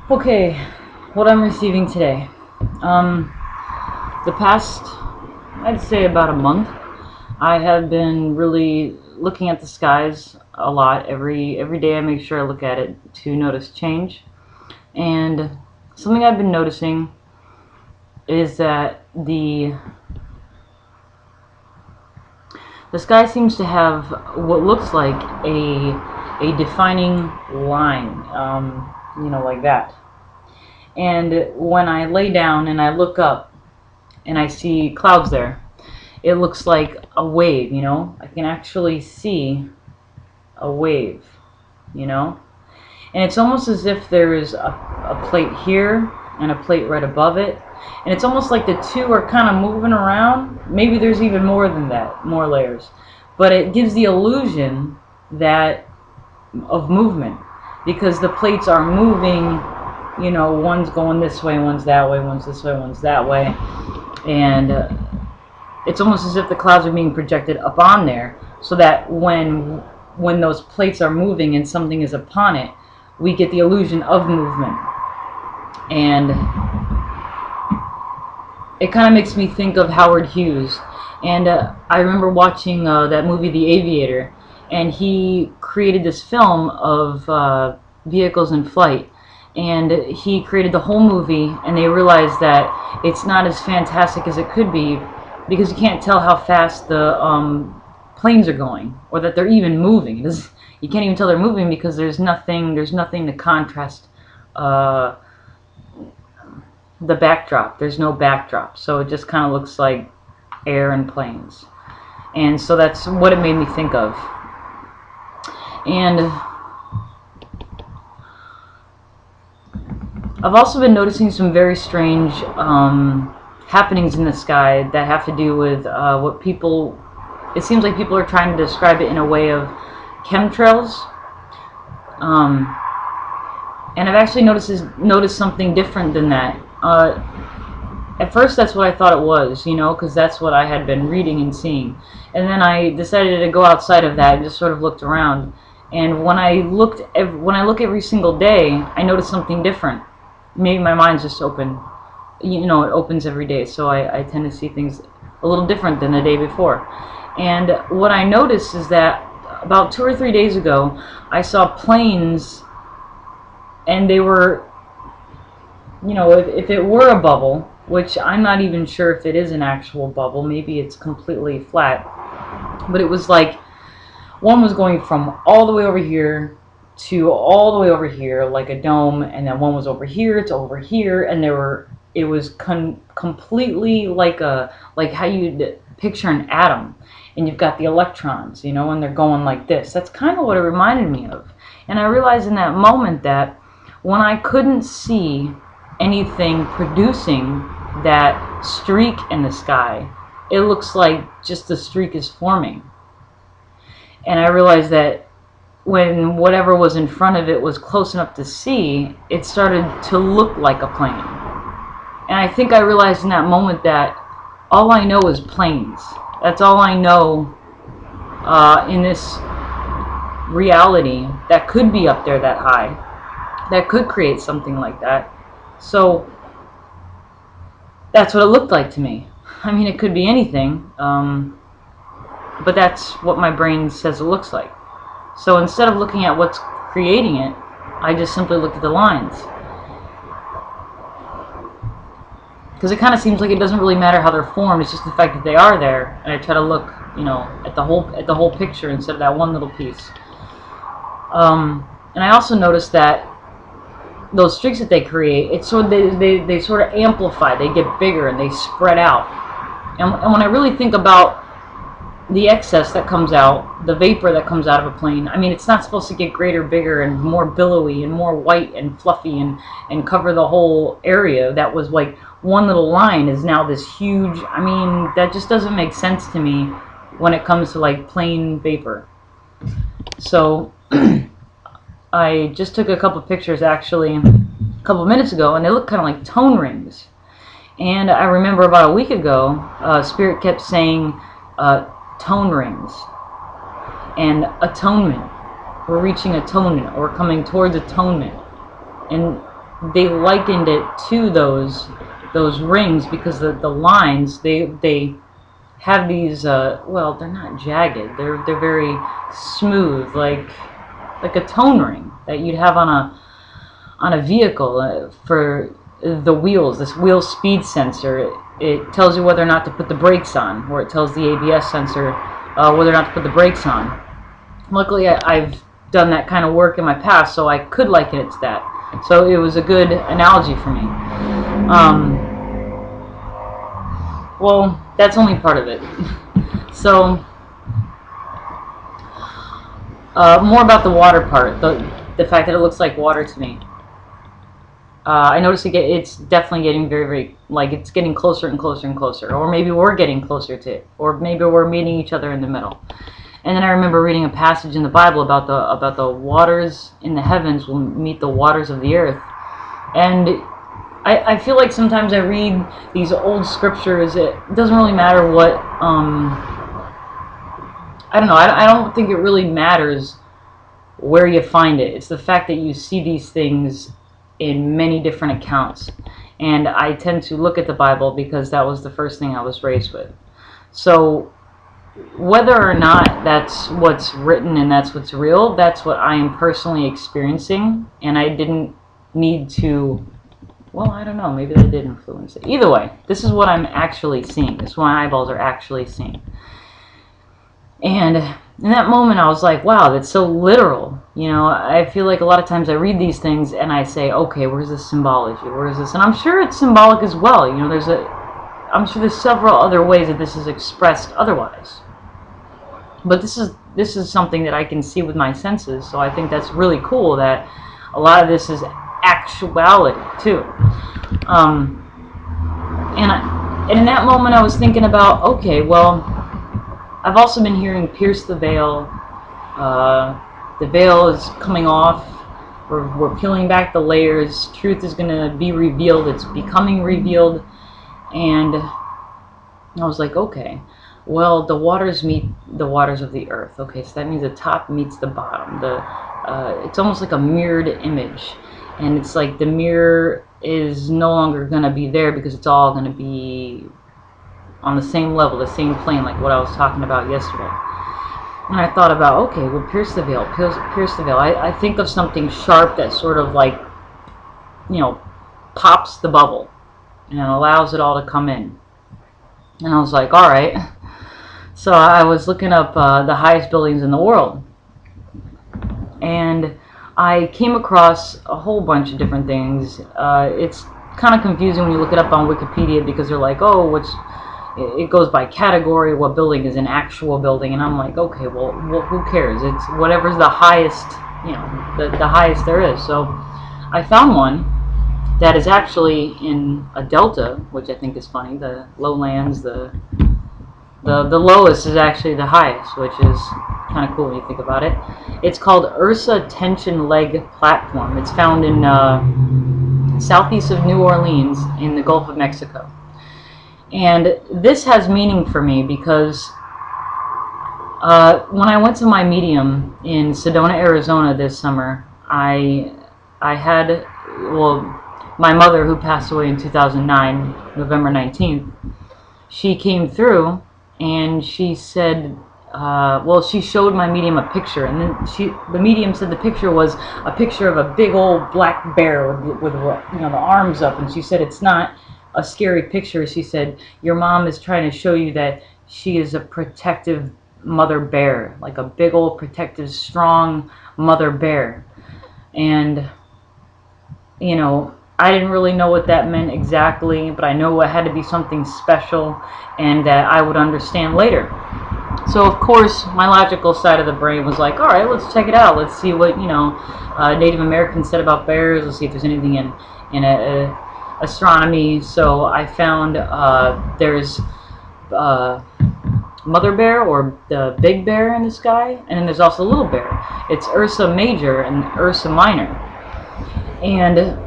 Okay, what I'm receiving today. The past, I'd say about a month, I have been really looking at the skies a lot. Every day I make sure I look at it to notice change. And something I've been noticing is that the sky seems to have what looks like a defining line, like that. And when I lay down and I look up and I see clouds there, it looks like a wave, I can actually see a wave, you know? And it's almost as if there is a plate here and a plate right above it. And it's almost like the two are kind of moving around. Maybe there's even more than that, more layers. But it gives the illusion that of movement because the plates are moving, one's going this way, one's that way, one's this way, one's that way. And it's almost as if the clouds are being projected up on there so that when those plates are moving and something is upon it, we get the illusion of movement. And it kind of makes me think of Howard Hughes. And I remember watching that movie The Aviator, and he created this film of vehicles in flight. And he created the whole movie, and they realized that it's not as fantastic as it could be because you can't tell how fast the planes are going, or that they're even moving. You can't even tell they're moving because there's nothing to contrast the backdrop. There's no backdrop, so it just kind of looks like air and planes. And so that's what it made me think of. And I've also been noticing some very strange happenings in the sky that have to do with what people, it seems like people are trying to describe it in a way of chemtrails. And I've actually noticed something different than that. At first that's what I thought it was, because that's what I had been reading and seeing. And then I decided to go outside of that and just sort of looked around. And when I look every single day, I notice something different. Maybe my mind's just open. It opens every day, so I tend to see things a little different than the day before. And what I noticed is that about 2 or 3 days ago, I saw planes, and they were, if it were a bubble, which I'm not even sure if it is an actual bubble, maybe it's completely flat, but it was like one was going from all the way over here to all the way over here like a dome, and then one was over here to over here, and it was completely like how you'd picture an atom, and you've got the electrons, and they're going like this. That's kind of what it reminded me of. And I realized in that moment that when I couldn't see anything producing that streak in the sky, it looks like just the streak is forming. And I realized that when whatever was in front of it was close enough to see, it started to look like a plane. And I think I realized in that moment that all I know is planes. That's all I know in this reality that could be up there that high, that could create something like that. So that's what it looked like to me. I mean, it could be anything, but that's what my brain says it looks like. So instead of looking at what's creating it, I just simply looked at the lines. Because it kind of seems like it doesn't really matter how they're formed, it's just the fact that they are there, and I try to look, at the whole picture instead of that one little piece. And I also noticed that those streaks that they create, it's sort of they sort of amplify, they get bigger and they spread out. And when I really think about the excess that comes out, the vapor that comes out of a plane, I mean, it's not supposed to get greater, bigger, and more billowy and more white and fluffy and cover the whole area. That was like one little line is now this huge, I mean, that just doesn't make sense to me when it comes to like plain vapor. So I just took a couple pictures actually a couple minutes ago, and they look kind of like tone rings. And I remember about a week ago, Spirit kept saying tone rings and atonement. We're reaching atonement, or we're coming towards atonement. And they likened it to those rings because the lines they have these well, they're not jagged, they're very smooth, like a tone ring that you'd have on a vehicle for the wheels. This wheel speed sensor, it tells you whether or not to put the brakes on, or it tells the ABS sensor whether or not to put the brakes on. Luckily, I've done that kind of work in my past, so I could liken it to that. So it was a good analogy for me. Well, that's only part of it. So, more about the water part, the fact that it looks like water to me. I noticed it's definitely getting very, very, like, it's getting closer and closer and closer. Or maybe we're getting closer to it. Or maybe we're meeting each other in the middle. And then I remember reading a passage in the Bible about the waters in the heavens will meet the waters of the earth. And I feel like sometimes I read these old scriptures, it doesn't really matter what, I don't know, I don't think it really matters where you find it. It's the fact that you see these things in many different accounts. And I tend to look at the Bible because that was the first thing I was raised with. So whether or not that's what's written and that's what's real, that's what I am personally experiencing, and I didn't need to, well, I don't know, maybe they did influence it. Either way, this is what I'm actually seeing. This is what my eyeballs are actually seeing. And in that moment, I was like, wow, that's so literal. You know, I feel like a lot of times I read these things and I say, okay, where's the symbology? Where is this? And I'm sure it's symbolic as well. You know, I'm sure there's several other ways that this is expressed otherwise. But this is something that I can see with my senses, so I think that's really cool that a lot of this is actuality too. And in that moment I was thinking about, okay, well, I've also been hearing pierce the veil. The veil is coming off. We're peeling back the layers. Truth is going to be revealed. It's becoming revealed. And I was like, okay, well, the waters meet the waters of the earth. Okay, so that means the top meets the bottom. It's almost like a mirrored image. And it's like the mirror is no longer going to be there because it's all going to be on the same level, the same plane, like what I was talking about yesterday. And I thought about, okay, well, pierce the veil, pierce the veil. I think of something sharp that sort of like, you know, pops the bubble and allows it all to come in. And I was like, all right. So I was looking up the highest buildings in the world. And I came across a whole bunch of different things. It's kind of confusing when you look it up on Wikipedia because they're like, oh, it goes by category, what building is an actual building, and I'm like, okay, well who cares? It's whatever's the highest, you know, the highest there is. So I found one that is actually in a delta, which I think is funny. The lowlands, the lowest is actually the highest, which is kind of cool when you think about it. It's called Ursa Tension Leg Platform. It's found in southeast of New Orleans in the Gulf of Mexico. And this has meaning for me because when I went to my medium in Sedona, Arizona this summer, I had, well, my mother, who passed away in 2009, November 19th, she came through and she said, well, she showed my medium a picture, and then the medium said the picture was a picture of a big old black bear with you know, the arms up, and she said it's not a scary picture. She said your mom is trying to show you that she is a protective mother bear, like a big old protective, strong mother bear. And you know, I didn't really know what that meant exactly, but I know it had to be something special and that I would understand later. So of course my logical side of the brain was like, all right, let's check it out. Let's see what, you know, Native Americans said about bears. Let's see if there's anything in astronomy. So I found there's mother bear, or the big bear in the sky, and then there's also little bear. It's Ursa Major and Ursa Minor. And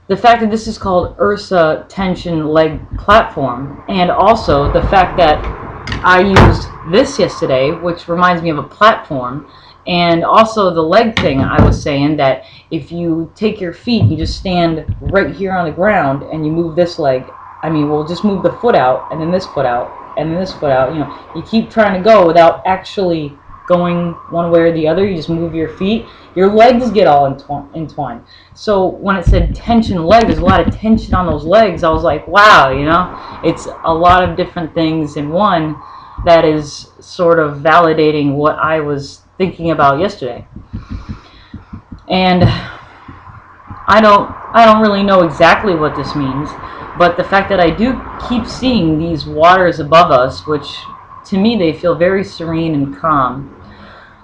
the fact that this is called Ursa Tension Leg Platform, and also the fact that I used this yesterday, which reminds me of a platform, And also the leg thing, I was saying that if you take your feet, you just stand right here on the ground and you move this leg. I mean, we'll just move the foot out and then this foot out and then this foot out. You know, you keep trying to go without actually going one way or the other. You just move your feet. Your legs get all entwined. So when it said tension leg, there's a lot of tension on those legs. I was like, wow, you know, it's a lot of different things in one that is sort of validating what I was thinking about yesterday. And I don't really know exactly what this means, but the fact that I do keep seeing these waters above us, which to me they feel very serene and calm.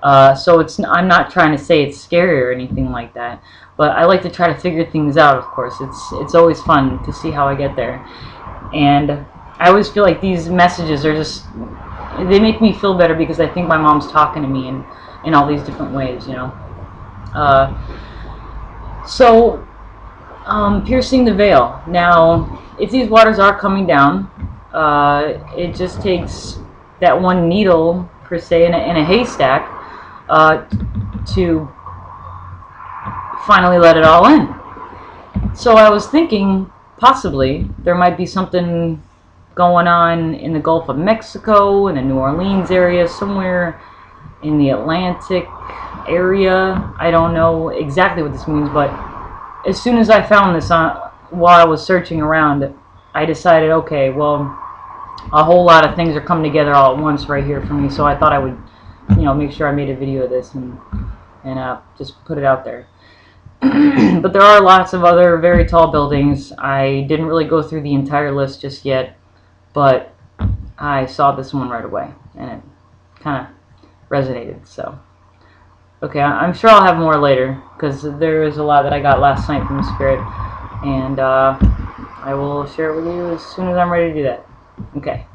So I'm not trying to say it's scary or anything like that, but I like to try to figure things out. Of course, it's always fun to see how I get there, and I always feel like these messages are just, they make me feel better because I think my mom's talking to me in all these different ways, you know. So piercing the veil. Now, if these waters are coming down, it just takes that one needle per se in a haystack to finally let it all in. So I was thinking possibly there might be something going on in the Gulf of Mexico, in the New Orleans area, somewhere in the Atlantic area. I don't know exactly what this means, but as soon as I found this while I was searching around, I decided, okay, well, a whole lot of things are coming together all at once right here for me, so I thought I would, you know, make sure I made a video of this and just put it out there. But there are lots of other very tall buildings. I didn't really go through the entire list just yet, but I saw this one right away, and it kind of resonated. So, okay, I'm sure I'll have more later, because there is a lot that I got last night from Spirit, and I will share it with you as soon as I'm ready to do that. Okay.